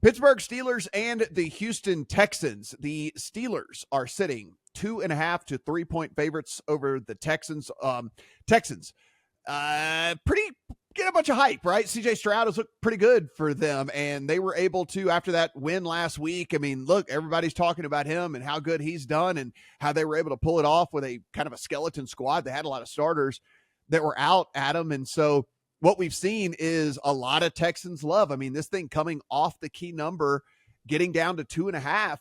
Pittsburgh Steelers and the Houston Texans. The Steelers are sitting 2.5 to 3 point favorites over the Texans. Texans, pretty get a bunch of hype, right? CJ Stroud has looked pretty good for them, and they were able to, after that win last week. I mean, look, everybody's talking about him and how good he's done and how they were able to pull it off with a kind of a skeleton squad. They had a lot of starters that were out, Adam, and so what we've seen is a lot of Texans love. I mean, this thing coming off the key number, getting down to 2.5,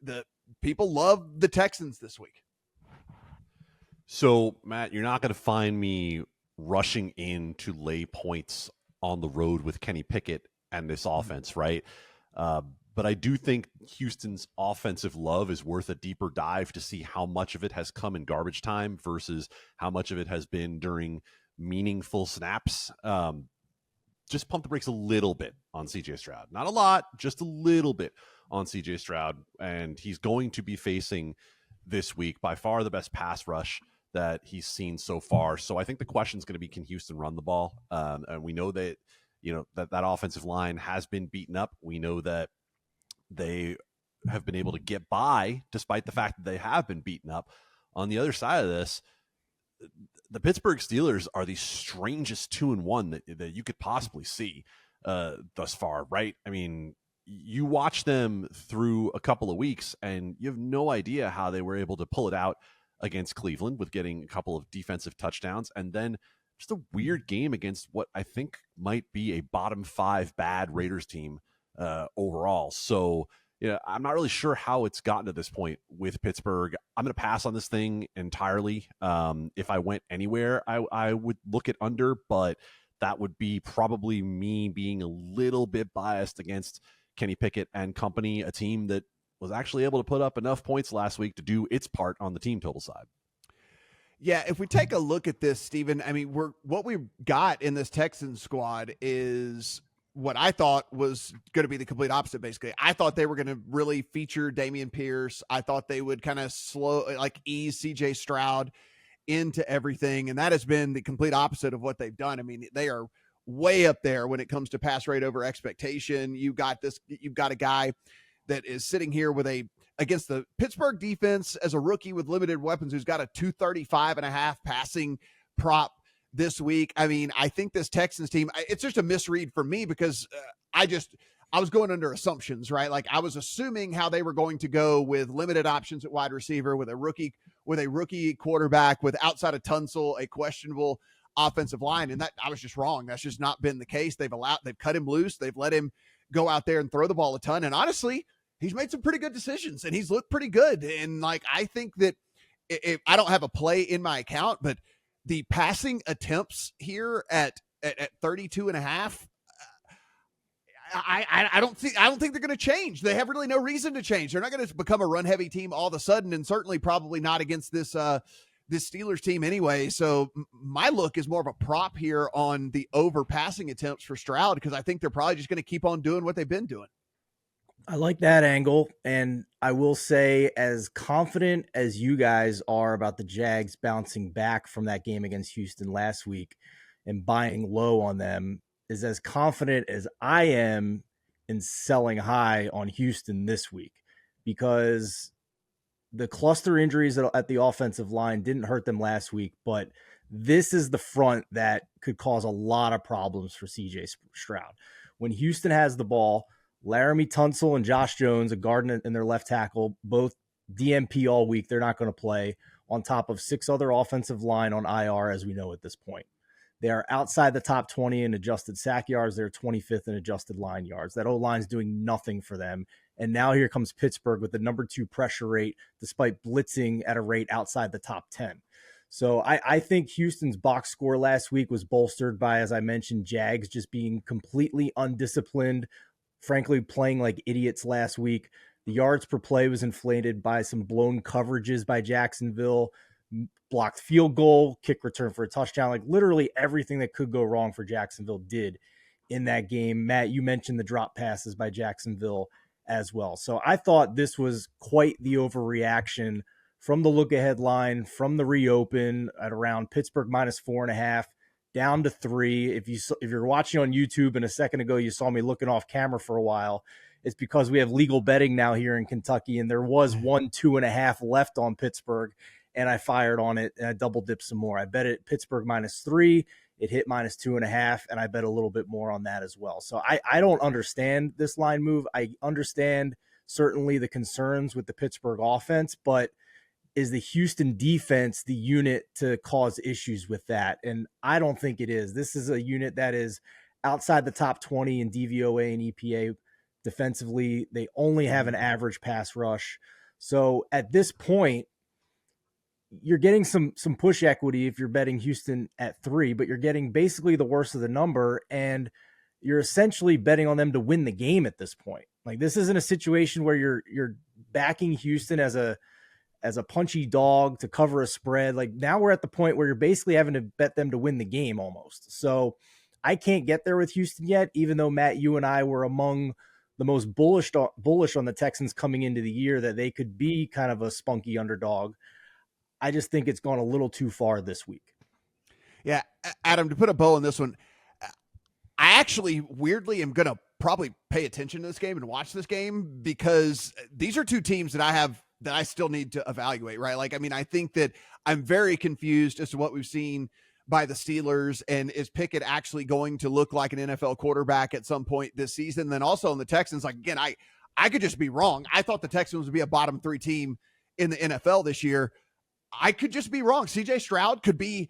the people love the Texans this week. So, Matt, you're not going to find me rushing in to lay points on the road with Kenny Pickett and this offense, right? But I do think Houston's offensive love is worth a deeper dive to see how much of it has come in garbage time versus how much of it has been during meaningful snaps. Just pump the brakes a little bit on CJ Stroud. Not a lot, just a little bit on CJ Stroud. And he's going to be facing this week by far the best pass rush that he's seen so far. So I think the question is going to be, can Houston run the ball? And we know that, that offensive line has been beaten up. We know that they have been able to get by despite the fact that they have been beaten up. On the other side of this, the Pittsburgh Steelers are the strangest 2-1 that you could possibly see thus far, right? I mean, you watch them through a couple of weeks and you have no idea how they were able to pull it out against Cleveland with getting a couple of defensive touchdowns, and then just a weird game against what I think might be a bottom 5 bad Raiders team overall. So, I'm not really sure how it's gotten to this point with Pittsburgh. I'm going to pass on this thing entirely. If I went anywhere, I would look at under, but that would be probably me being a little bit biased against Kenny Pickett and company, a team that was actually able to put up enough points last week to do its part on the team total side. Yeah, if we take a look at this, Steven, I mean, what we've got in this Texans squad is what I thought was going to be the complete opposite, basically. I thought they were going to really feature Dameon Pierce. I thought they would kind of ease CJ Stroud into everything, and that has been the complete opposite of what they've done. I mean, they are way up there when it comes to pass rate over expectation. You've got a guy that is sitting here against the Pittsburgh defense as a rookie with limited weapons, who's got a 235.5 passing prop this week. I mean, I think this Texans team, it's just a misread for me because I was going under assumptions, right? Like I was assuming how they were going to go with limited options at wide receiver, with a rookie quarterback, with outside of Tunsil, a questionable offensive line. And that I was just wrong. That's just not been the case. They've cut him loose. They've let him go out there and throw the ball a ton. And honestly, he's made some pretty good decisions and he's looked pretty good. And I think that if I don't have a play in my account, but the passing attempts here at 32.5, I don't think they're going to change. They have really no reason to change. They're not going to become a run heavy team all of a sudden, and certainly probably not against this Steelers team anyway. So my look is more of a prop here on the over passing attempts for Stroud, because I think they're probably just going to keep on doing what they've been doing. I like that angle, and I will say, as confident as you guys are about the Jags bouncing back from that game against Houston last week and buying low on them, is as confident as I am in selling high on Houston this week, because the cluster injuries at the offensive line didn't hurt them last week, but this is the front that could cause a lot of problems for CJ Stroud. When Houston has the ball, Laramie Tunsil and Josh Jones, a guard and their left tackle, both DMP all week. They're not going to play, on top of 6 other offensive line on IR, as we know at this point. They are outside the top 20 in adjusted sack yards. They're 25th in adjusted line yards. That O-line's doing nothing for them. And now here comes Pittsburgh with the number 2 pressure rate, despite blitzing at a rate outside the top 10. So I think Houston's box score last week was bolstered by, as I mentioned, Jags just being completely undisciplined, frankly, playing like idiots last week. The yards per play was inflated by some blown coverages by Jacksonville, blocked field goal, kick return for a touchdown. Like literally everything that could go wrong for Jacksonville did in that game. Matt, you mentioned the drop passes by Jacksonville as well. So I thought this was quite the overreaction from the look-ahead line, from the reopen at around Pittsburgh -4.5. down to 3. If you're watching on YouTube, and a second ago you saw me looking off camera for a while, it's because we have legal betting now here in Kentucky, and there was 2.5 left on Pittsburgh, and I fired on it and I double dipped some more. I bet it Pittsburgh -3. It hit -2.5, and I bet a little bit more on that as well. So I don't understand this line move. I understand certainly the concerns with the Pittsburgh offense, but is the Houston defense the unit to cause issues with that? And I don't think it is. This is a unit that is outside the top 20 in DVOA and EPA defensively. They only have an average pass rush. So at this point, you're getting some push equity if you're betting Houston at 3, but you're getting basically the worst of the number, and you're essentially betting on them to win the game at this point. Like, this isn't a situation where you're backing Houston as a punchy dog to cover a spread. Like, now we're at the point where you're basically having to bet them to win the game almost. So I can't get there with Houston yet, even though, Matt, you and I were among the most bullish on the Texans coming into the year, that they could be kind of a spunky underdog. I just think it's gone a little too far this week. Yeah, Adam, to put a bow on this one, I actually weirdly am going to probably pay attention to this game and watch this game, because these are two teams that I still need to evaluate, right? Like, I mean, I think that I'm very confused as to what we've seen by the Steelers, and is Pickett actually going to look like an NFL quarterback at some point this season? Then also on the Texans, like, again, I could just be wrong. I thought the Texans would be a bottom 3 team in the NFL this year. I could just be wrong. CJ Stroud could be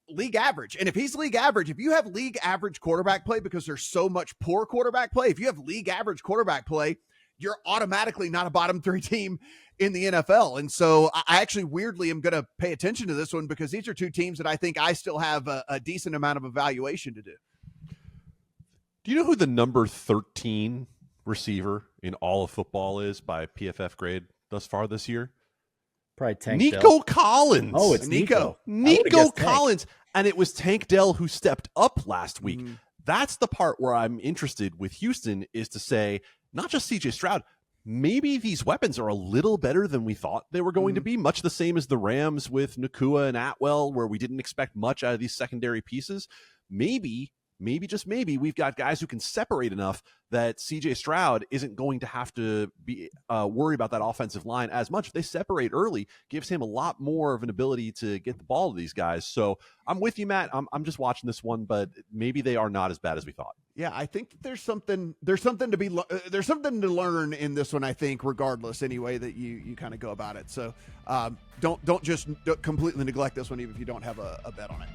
league average. And if he's league average, if you have league average quarterback play, because there's so much poor quarterback play, if you have league average quarterback play, you're automatically not a bottom 3 team in the NFL. And so I actually weirdly am going to pay attention to this one, because these are two teams that I think I still have a decent amount of evaluation to do. Do you know who the number 13 receiver in all of football is by PFF grade thus far this year? Probably Tank Nico Dell. Collins. Oh, it's Nico Collins. And it was Tank Dell who stepped up last week. That's the part where I'm interested with Houston, is to say, not just CJ Stroud, maybe these weapons are a little better than we thought they were going to be, much the same as the Rams with Nakua and Atwell, where we didn't expect much out of these secondary pieces. Maybe, just maybe, we've got guys who can separate enough that CJ Stroud isn't going to have to be worry about that offensive line as much. If they separate early, gives him a lot more of an ability to get the ball to these guys. So I'm with you, Matt. I'm just watching this one, but maybe they are not as bad as we thought. Yeah, I think there's something to learn in this one, I think, regardless, any way that you kind of go about it. So don't completely neglect this one, even if you don't have a bet on it.